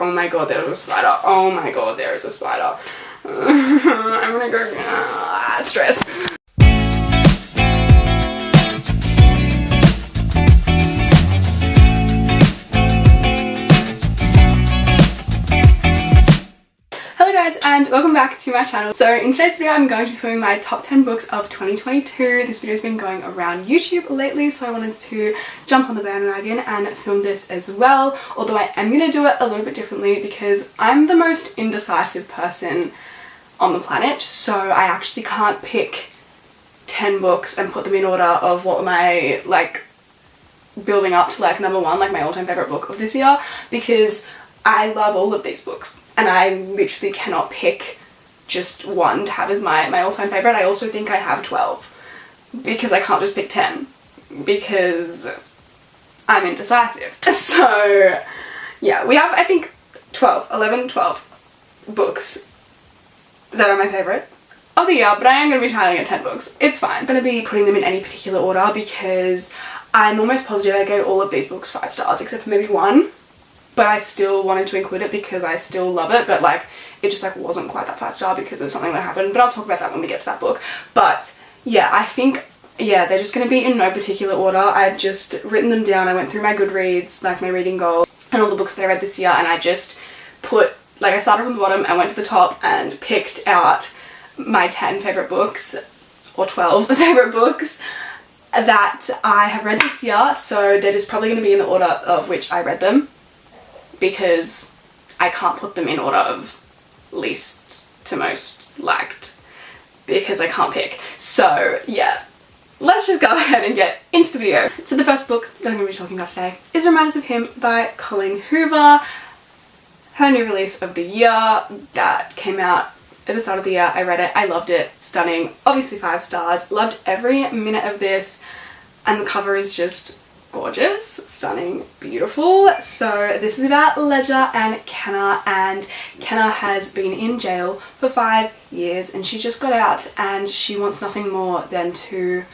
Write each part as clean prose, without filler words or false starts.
oh my god, there was a spider. Oh my god, there is a spider. I'm gonna go, stress. Hello guys and welcome back to my channel. So in today's video I'm going to be filming my top 10 books of 2022. This video has been going around YouTube lately, so I wanted to jump on the bandwagon and film this as well, although I am going to do it a little bit differently because I'm the most indecisive person on the planet, so I actually can't pick 10 books and put them in order of what my building up to number one, my all-time favorite book of this year, because I love all of these books and I literally cannot pick just one to have as my all-time favorite. I also think I have 12 because I can't just pick 10 because I'm indecisive. So yeah, we have I think 12 books that are my favorite of the year, but I am going to be trying to get 10 books. It's fine. I'm going to be putting them in any particular order because I'm almost positive I gave all of these books 5 stars except for maybe one. But I still wanted to include it because I still love it, but it just wasn't quite that 5-star because of something that happened, but I'll talk about that when we get to that book. But yeah, I think, yeah, they're just going to be in no particular order. I've just written them down. I went through my Goodreads, my reading goal, and all the books that I read this year, and I just put, I started from the bottom and went to the top and picked out my 10 favourite books, or 12 favourite books that I have read this year, so they're just probably going to be in the order of which I read them, because I can't put them in order of least to most liked because I can't pick. So yeah, let's just go ahead and get into the video. So the first book that I'm going to be talking about today is Reminders of Him by Colleen Hoover. Her new release of the year that came out at the start of the year. I read it, I loved it, stunning, obviously 5 stars, loved every minute of this, and the cover is just gorgeous, stunning, beautiful. So this is about Ledger and Kenna has been in jail for 5 years and she just got out and she wants nothing more than to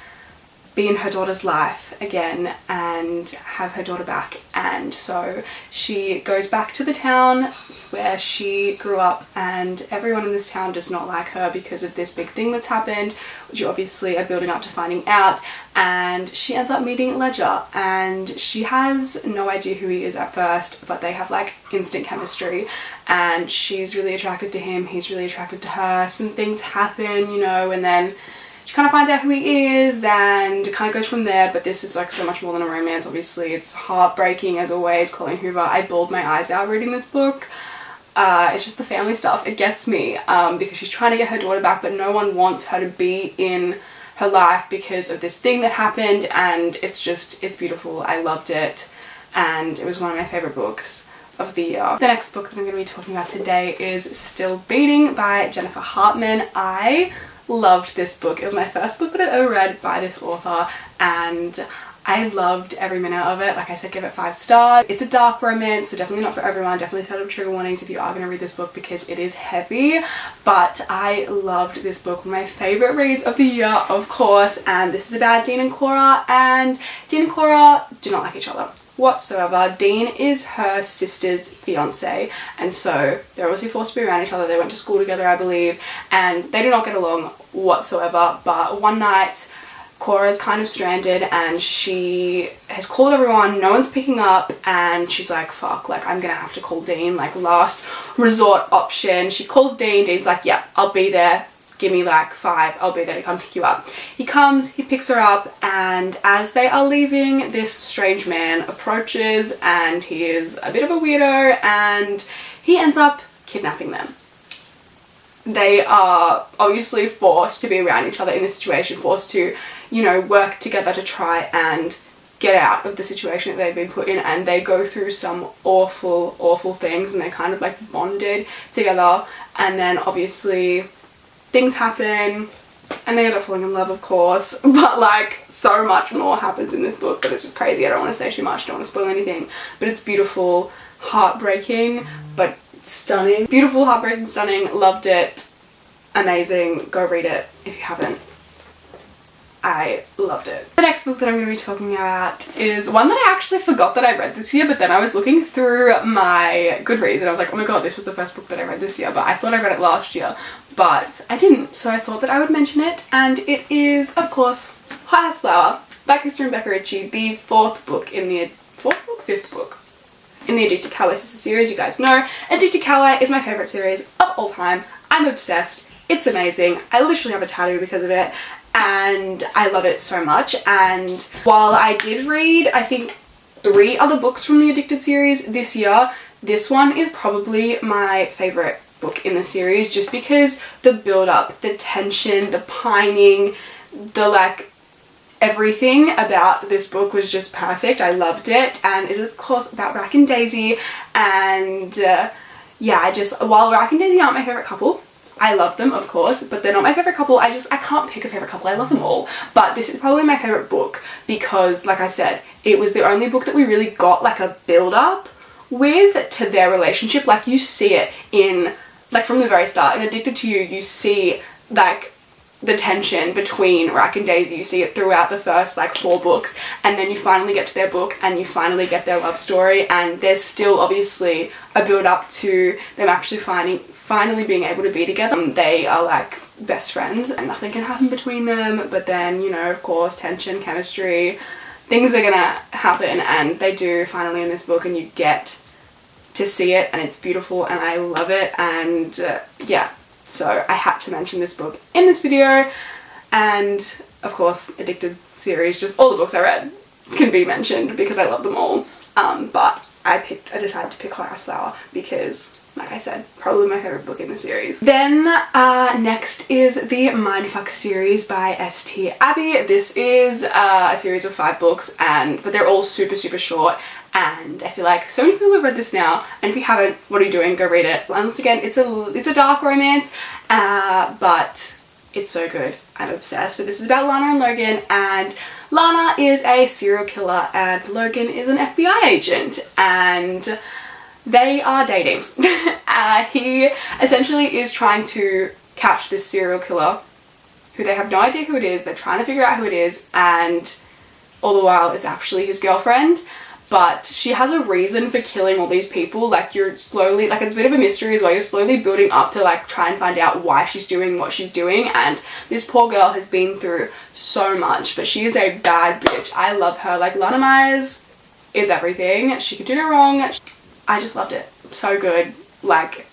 be in her daughter's life again and have her daughter back, and so she goes back to the town where she grew up, and everyone in this town does not like her because of this big thing that's happened, which you obviously are building up to finding out, and she ends up meeting Ledger and she has no idea who he is at first, but they have instant chemistry and she's really attracted to him, he's really attracted to her, some things happen, you know, and then she kind of finds out who he is and kind of goes from there. But this is so much more than a romance. Obviously it's heartbreaking as always. Colleen Hoover, I bawled my eyes out reading this book. It's just the family stuff, it gets me, because she's trying to get her daughter back but no one wants her to be in her life because of this thing that happened, and it's beautiful. I loved it and it was one of my favourite books of the year. The next book that I'm going to be talking about today is Still Beating by Jennifer Hartman. I loved this book. It was my first book that I've ever read by this author and I loved every minute of it. Like I said, give it 5 stars. It's a dark romance, so definitely not for everyone. Definitely set up trigger warnings if you are going to read this book because it is heavy, but I loved this book. One of my favourite reads of the year, of course, and this is about Dean and Cora, and Dean and Cora do not like each other whatsoever. Dean is her sister's fiance, and so they're obviously forced to be around each other. They went to school together, I believe, and they do not get along whatsoever. But one night Cora's kind of stranded and she has called everyone, no one's picking up, and she's like, fuck, I'm gonna have to call Dean, last resort option. She calls Dean. Dean's like, yeah, I'll be there, give me 5, I'll be there to come pick you up. He comes, he picks her up, and as they are leaving, this strange man approaches and he is a bit of a weirdo and he ends up kidnapping them. They are obviously forced to be around each other in this situation, forced to, work together to try and get out of the situation that they've been put in, and they go through some awful things and they kind of bonded together, and then obviously things happen and they end up falling in love, of course, but so much more happens in this book, but it's just crazy. I don't want to say too much, don't want to spoil anything, but it's beautiful, heartbreaking, but stunning. Beautiful, heartbreaking, stunning. Loved it. Amazing. Go read it if you haven't. I loved it. The next book that I'm going to be talking about is one that I actually forgot that I read this year, but then I was looking through my Goodreads and I was like, oh my god, this was the first book that I read this year, but I thought I read it last year, but I didn't, so I thought that I would mention it, and it is, of course, Hot House Flower by Krista and Becca Ritchie, the fifth book in the Addicted Cowboy Sister series. You guys know Addicted Cowboy is my favourite series of all time. I'm obsessed. It's amazing. I literally have a tattoo because of it, and I love it so much. And while I did read, I think, 3 other books from the Addicted series this year, this one is probably my favourite book in the series, just because the build-up, the tension, the pining, the like, everything about this book was just perfect. I loved it, and it is of course about Rack and Daisy, and yeah, while Rack and Daisy aren't my favourite couple, I love them of course, but they're not my favourite couple. I can't pick a favourite couple, I love them all, but this is probably my favourite book because, like I said, it was the only book that we really got like a build-up with to their relationship. Like, you see it in, like, from the very start. In Addicted to You, you see like the tension between Rack and Daisy. You see it throughout the first like 4 books, and then you finally get to their book and you finally get their love story, and there's still obviously a build up to them actually finally being able to be together. They are like best friends and nothing can happen between them, but then, you know, of course, tension, chemistry, things are gonna happen, and they do finally in this book, and you get to see it, and it's beautiful, and I love it. And yeah, so I had to mention this book in this video, and of course Addicted series, just all the books I read can be mentioned because I love them all, but I decided to pick Hot House Flower because, like I said, probably my favourite book in the series. Then next is the Mindfuck series by St. Abbey. This is a series of 5 books, but they're all super short, and I feel like so many people have read this now, and if you haven't, what are you doing? Go read it. Once again, it's a dark romance, but it's so good. I'm obsessed. So this is about Lana and Logan, and Lana is a serial killer and Logan is an FBI agent, and they are dating. He essentially is trying to catch this serial killer who they have no idea who it is. They're trying to figure out who it is, and all the while it's actually his girlfriend. But she has a reason for killing all these people. Like, you're slowly, like, it's a bit of a mystery as well. You're slowly building up to like try and find out why she's doing what she's doing, and this poor girl has been through so much, but she is a bad bitch. I love her. Like, Lana Myers is everything. She could do no wrong. I just loved it. So good. Like,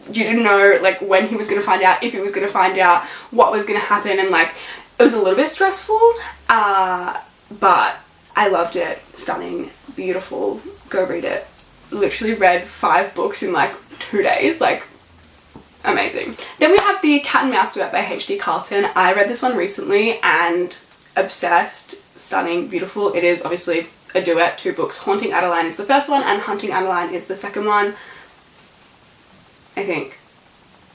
you didn't know like when he was gonna find out, if he was gonna find out, what was gonna happen, and like it was a little bit stressful, but I loved it. Stunning, beautiful. Go read it. Literally read 5 books in like 2 days. Like, amazing. Then we have the Cat and Mouse Duet by H.D. Carlton. I read this one recently and obsessed. Stunning, beautiful. It is obviously a duet, 2 books. Haunting Adeline is the first one and Hunting Adeline is the second one, I think.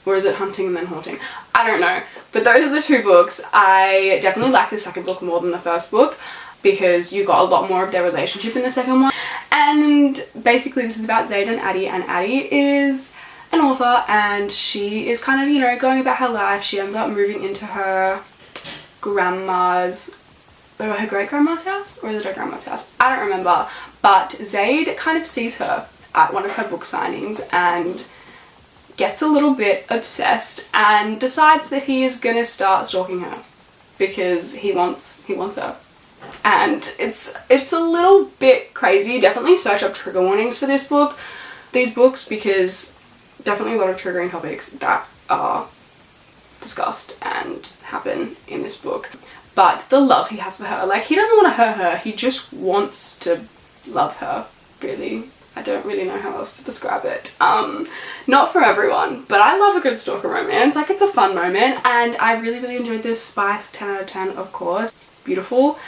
Or is it Hunting and then Haunting? I don't know. But those are the 2 books. I definitely like the second book more than the first book, because you got a lot more of their relationship in the second one. And basically this is about Zayd and Addie is an author, and she is kind of, you know, going about her life. She ends up moving into her grandma's, or her great-grandma's house, or is it her grandma's house? I don't remember. But Zayd kind of sees her at one of her book signings and gets a little bit obsessed and decides that he is gonna start stalking her because he wants her. And it's a little bit crazy. Definitely search up trigger warnings for these books, because definitely a lot of triggering topics that are discussed and happen in this book. But the love he has for her, like, he doesn't want to hurt her, he just wants to love her, really. I don't really know how else to describe it. Not for everyone, but I love a good stalker romance. Like, it's a fun moment, and I really enjoyed this. Spice, 10 out of 10, of course. Beautiful,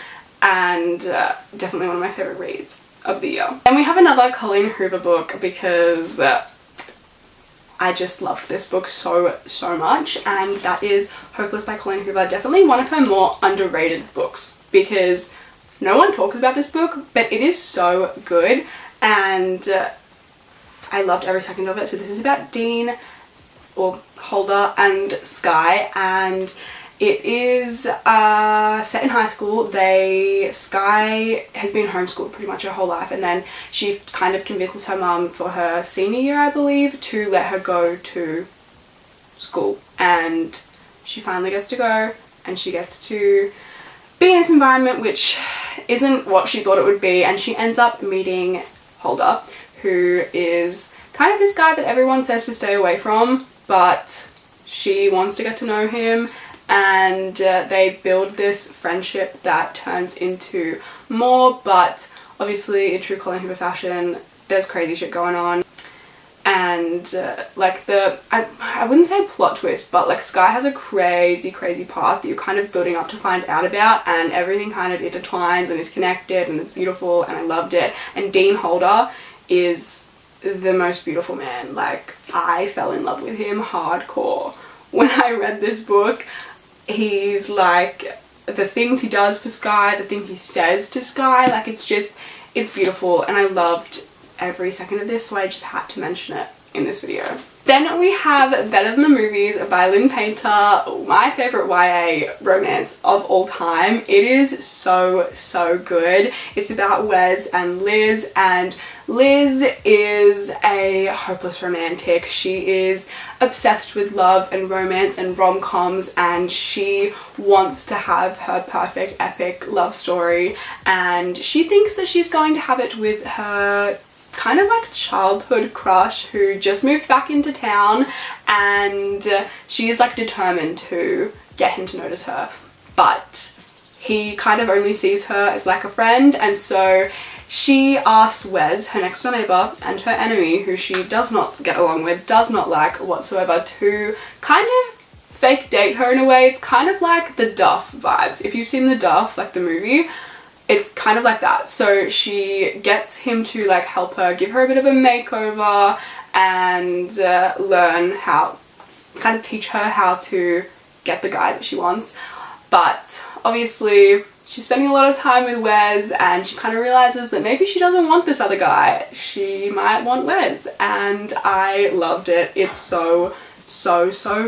and definitely one of my favourite reads of the year. And we have another Colleen Hoover book, because I just loved this book so much, and that is Hopeless by Colleen Hoover. Definitely one of her more underrated books, because no one talks about this book, but it is so good, and I loved every second of it. So this is about Dean, or Holder, and Skye, and It is set in high school. Sky has been homeschooled pretty much her whole life, and then she kind of convinces her mum for her senior year, I believe, to let her go to school, and she finally gets to go, and she gets to be in this environment which isn't what she thought it would be, and she ends up meeting Holder, who is kind of this guy that everyone says to stay away from, but she wants to get to know him, and they build this friendship that turns into more. But obviously in true Colin Hoover fashion, there's crazy shit going on, and like I wouldn't say plot twist, but like Sky has a crazy path that you're kind of building up to find out about, and everything kind of intertwines and is connected, and it's beautiful, and I loved it. And Dean Holder is the most beautiful man. Like, I fell in love with him hardcore when I read this book. He's like, the things he does for Sky, the things he says to Sky, like it's beautiful, and I loved every second of this, so I just had to mention it in this video. Then we have Better Than the Movies by Lynn Painter, my favourite YA romance of all time. It is so good. It's about Wes and Liz, and Liz is a hopeless romantic. She is obsessed with love and romance and rom-coms, and she wants to have her perfect epic love story, and she thinks that she's going to have it with her kind of like childhood crush who just moved back into town, and she is like determined to get him to notice her, but he kind of only sees her as like a friend. And so she asks Wes, her next door neighbour and her enemy, who she does not get along with, does not like whatsoever, to kind of fake date her in a way. It's kind of like the Duff vibes. If you've seen the Duff, like the movie, it's kind of like that. So she gets him to like help her, give her a bit of a makeover, and learn how, kind of teach her how to get the guy that she wants. But obviously she's spending a lot of time with Wes, and she kind of realizes that maybe she doesn't want this other guy. She might want Wes, and I loved it. It's so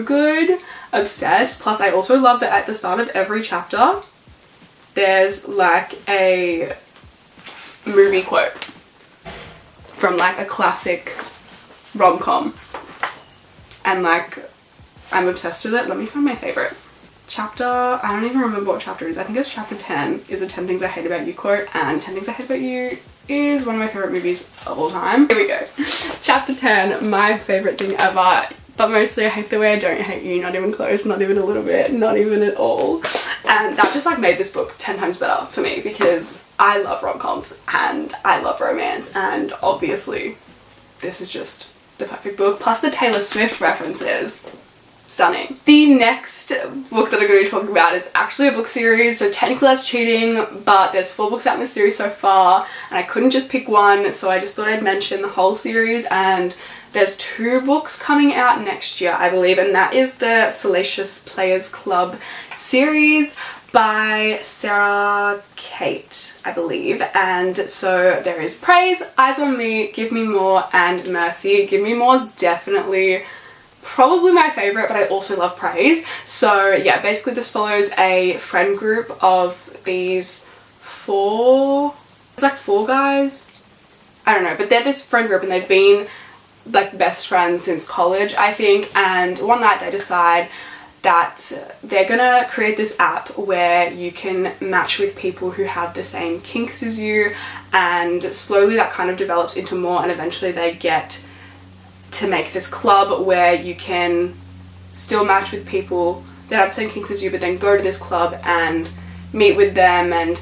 good. Obsessed. Plus I also love that at the start of every chapter there's like a movie quote from like a classic rom-com, and like I'm obsessed with it. Let me find my favorite chapter. I don't even remember what chapter it is. I think it's chapter 10 is a 10 Things I Hate About You quote, and 10 Things I Hate About You is one of my favorite movies of all time. Here we go. Chapter 10, my favorite thing ever. But mostly I hate the way I don't hate you, not even close, not even a little bit, not even at all. And that just like made this book 10 times better for me, because I love rom-coms and I love romance, and obviously this is just the perfect book. Plus the Taylor Swift references. Stunning. The next book that I'm going to be talking about is actually a book series, so technically that's cheating, but there's 4 books out in the series so far, and I couldn't just pick one, so I just thought I'd mention the whole series. And there's 2 books coming out next year, I believe, and that is the Salacious Players Club series by Sarah Kate, I believe. And so there is Praise, Eyes on Me, Give Me More, and Mercy. Give Me More is definitely probably my favorite, but I also love Praise. So yeah, basically this follows a friend group of these 4, it's like 4 guys, I don't know, but they're this friend group and they've been like best friends since college, I think. And one night they decide that they're gonna create this app where you can match with people who have the same kinks as you, and slowly that kind of develops into more, and eventually they get to make this club where you can still match with people that have the same kinks as you, but then go to this club and meet with them. And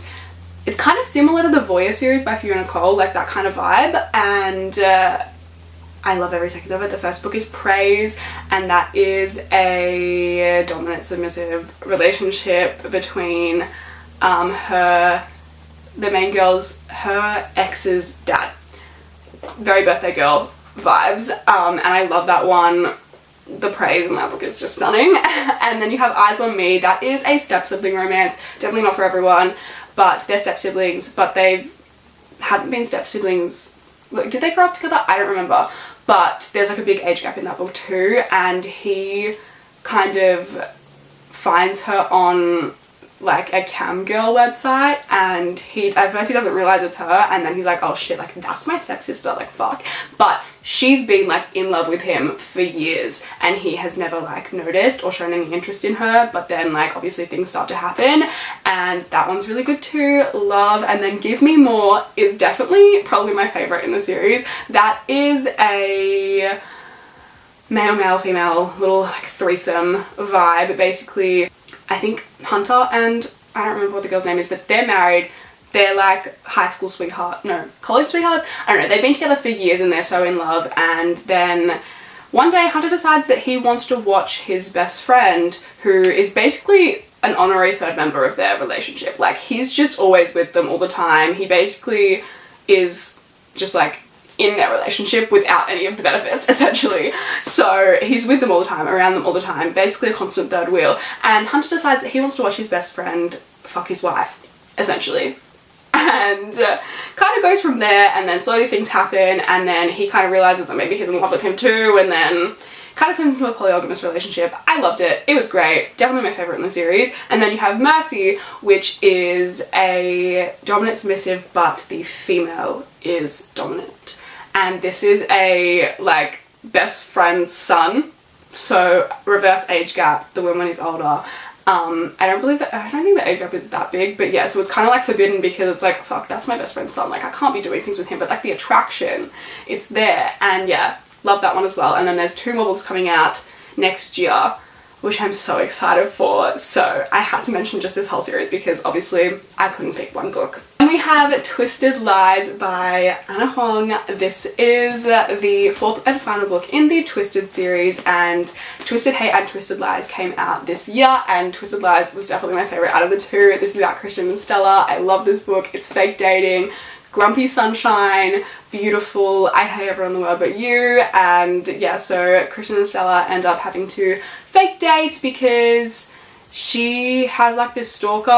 it's kind of similar to the Voyeur series by Fiona Cole, like that kind of vibe, and I love every second of it. The first book is Praise, and that is a dominant submissive relationship between the main girl's, her ex's dad. Very birthday girl vibes, and I love that one. The praise in that book is just stunning. And then you have Eyes on Me. That is a step-sibling romance. Definitely not for everyone, but they're step-siblings, but they haven't been step-siblings. Like, did they grow up together? I don't remember. But there's like a big age gap in that book too, and he kind of finds her on like a cam girl website, and at first he doesn't realize it's her, and then he's like, oh shit, like that's my stepsister, like fuck. But she's been like in love with him for years, and he has never like noticed or shown any interest in her. But then like obviously things start to happen, and that one's really good too. Love. And then Give Me More is definitely probably my favorite in the series. That is a male female little like threesome vibe. Basically I think Hunter and I don't remember what the girl's name is, but they're married. They're like college sweethearts. I don't know. They've been together for years and they're so in love. And then one day Hunter decides that he wants to watch his best friend, who is basically an honorary third member of their relationship. Like he's just always with them all the time. He basically is just like in their relationship without any of the benefits, essentially. So he's with them all the time, around them all the time, basically a constant third wheel. And Hunter decides that he wants to watch his best friend fuck his wife, essentially. And kind of goes from there, and then slowly things happen, and then he kind of realizes that maybe he's in love with him too, and then kind of turns into a polygamous relationship. I loved it. It was great. Definitely my favorite in the series. And then you have Mercy, which is a dominant submissive, but the female is dominant. And this is a like best friend's son, so reverse age gap. The woman is older. I don't think the age gap is that big, but yeah, so it's kind of like forbidden because it's like, fuck, that's my best friend's son, like I can't be doing things with him, but like the attraction, it's there. And yeah, love that one as well. And then there's 2 more books coming out next year, which I'm so excited for. So I had to mention just this whole series because obviously I couldn't pick one book. And we have Twisted Lies by Anna Hong. This is the 4th and final book in the Twisted series, and Twisted Hate and Twisted Lies came out this year, and Twisted Lies was definitely my favorite out of the 2. This is about Christian and Stella. I love this book. It's fake dating, grumpy sunshine, beautiful, I hate everyone in the world but you. And yeah, so Christian and Stella end up having to fake date because she has like this stalker,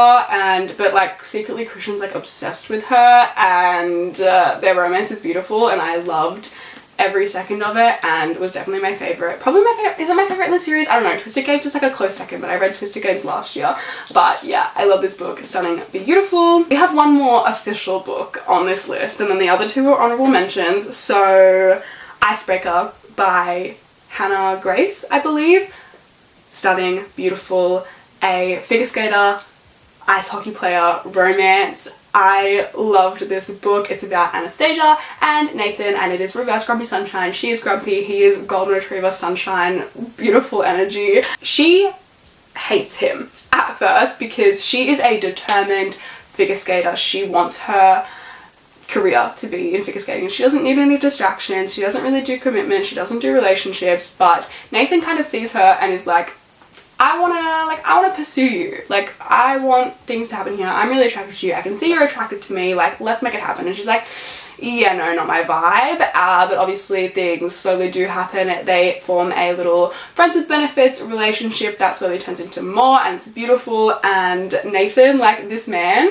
but like secretly Christian's like obsessed with her, and their romance is beautiful, and I loved every second of it, and was definitely my favorite. Probably my favorite. Is it my favorite in the series? I don't know. Twisted Games is like a close second, but I read Twisted Games last year. But yeah, I love this book. It's stunning, beautiful. We have one more official book on this list, and then the other 2 are honorable mentions. So Icebreaker by Hannah Grace, I believe. Stunning, beautiful, a figure skater, ice hockey player, romance. I loved this book. It's about Anastasia and Nathan, and it is reverse grumpy sunshine. She is grumpy, he is golden retriever sunshine, beautiful energy. She hates him at first because she is a determined figure skater. She wants her career to be in figure skating. She doesn't need any distractions. She doesn't really do commitment. She doesn't do relationships. But Nathan kind of sees her and is like, I wanna pursue you. Like, I want things to happen here. I'm really attracted to you. I can see you're attracted to me. Like, let's make it happen. And she's like, yeah, no, not my vibe. But obviously things slowly do happen. They form a little friends with benefits relationship that slowly turns into more, and it's beautiful. And Nathan, like this man,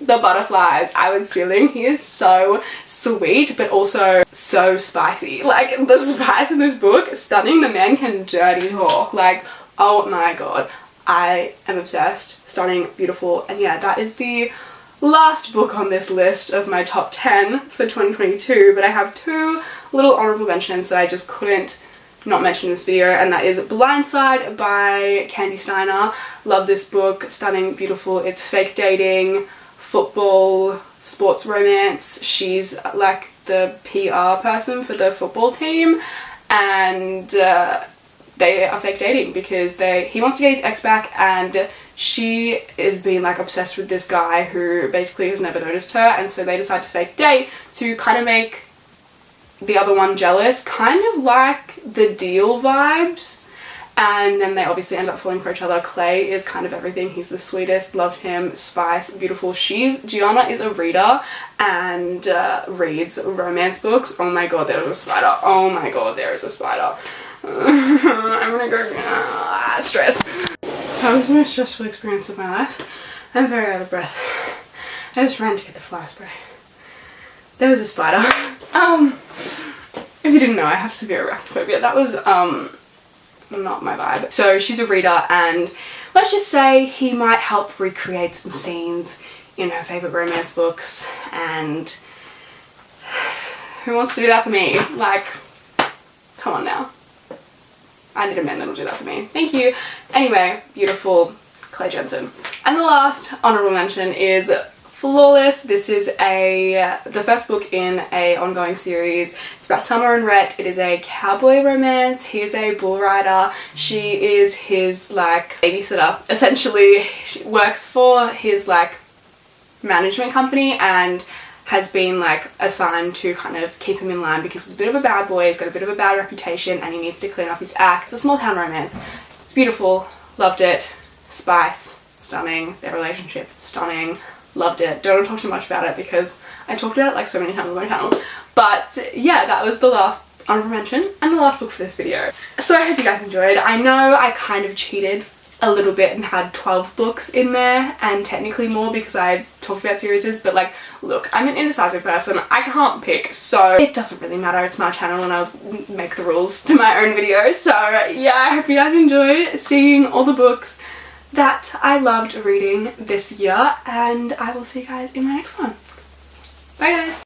the butterflies I was feeling, he is so sweet but also so spicy. Like, the spice in this book, stunning. The man can dirty talk. Like, oh my god, I am obsessed. Stunning, beautiful. And yeah, that is the last book on this list of my top 10 for 2022, but I have 2 little honorable mentions that I just couldn't not mention in this video, and that is Blindside by Candy Steiner. Love this book. Stunning, beautiful. It's fake dating, football, sports romance. She's like the PR person for the football team, and they are fake dating because he wants to get his ex back, and she is being like obsessed with this guy who basically has never noticed her, and so they decide to fake date to kind of make the other one jealous, kind of like the Deal vibes. And then they obviously end up falling for each other. Clay is kind of everything. He's the sweetest, loved him. Spice, beautiful. Gianna is a reader and reads romance books. Oh my god, there is a spider. Oh my god, there is a spider. I'm gonna go stress. That was the most stressful experience of my life. I'm very out of breath. I just ran to get the fly spray. There was a spider. If you didn't know, I have severe arachnophobia. That was not my vibe. So she's a reader, and let's just say he might help recreate some scenes in her favourite romance books, and who wants to do that for me? Like, come on now. I need a man that'll do that for me. Thank you. Anyway, beautiful Claire Jensen. And the last honourable mention is Flawless. This is the first book in a ongoing series. It's about Summer and Rhett. It is a cowboy romance. He is a bull rider. She is his like babysitter. Essentially, she works for his like management company and has been like assigned to kind of keep him in line because he's a bit of a bad boy, he's got a bit of a bad reputation and he needs to clean up his act. It's a small town romance. It's beautiful, loved it. Spice, stunning. Their relationship, stunning, loved it. Don't want to talk too much about it because I talked about it like so many times on my channel. But yeah, that was the last honorable mention and the last book for this video. So I hope you guys enjoyed. I know I kind of cheated a little bit and had 12 books in there, and technically more because I talked about series, but like, look, I'm an indecisive person. I can't pick, so it doesn't really matter. It's my channel and I'll make the rules to my own videos. So yeah, I hope you guys enjoyed seeing all the books that I loved reading this year, and I will see you guys in my next one. Bye guys!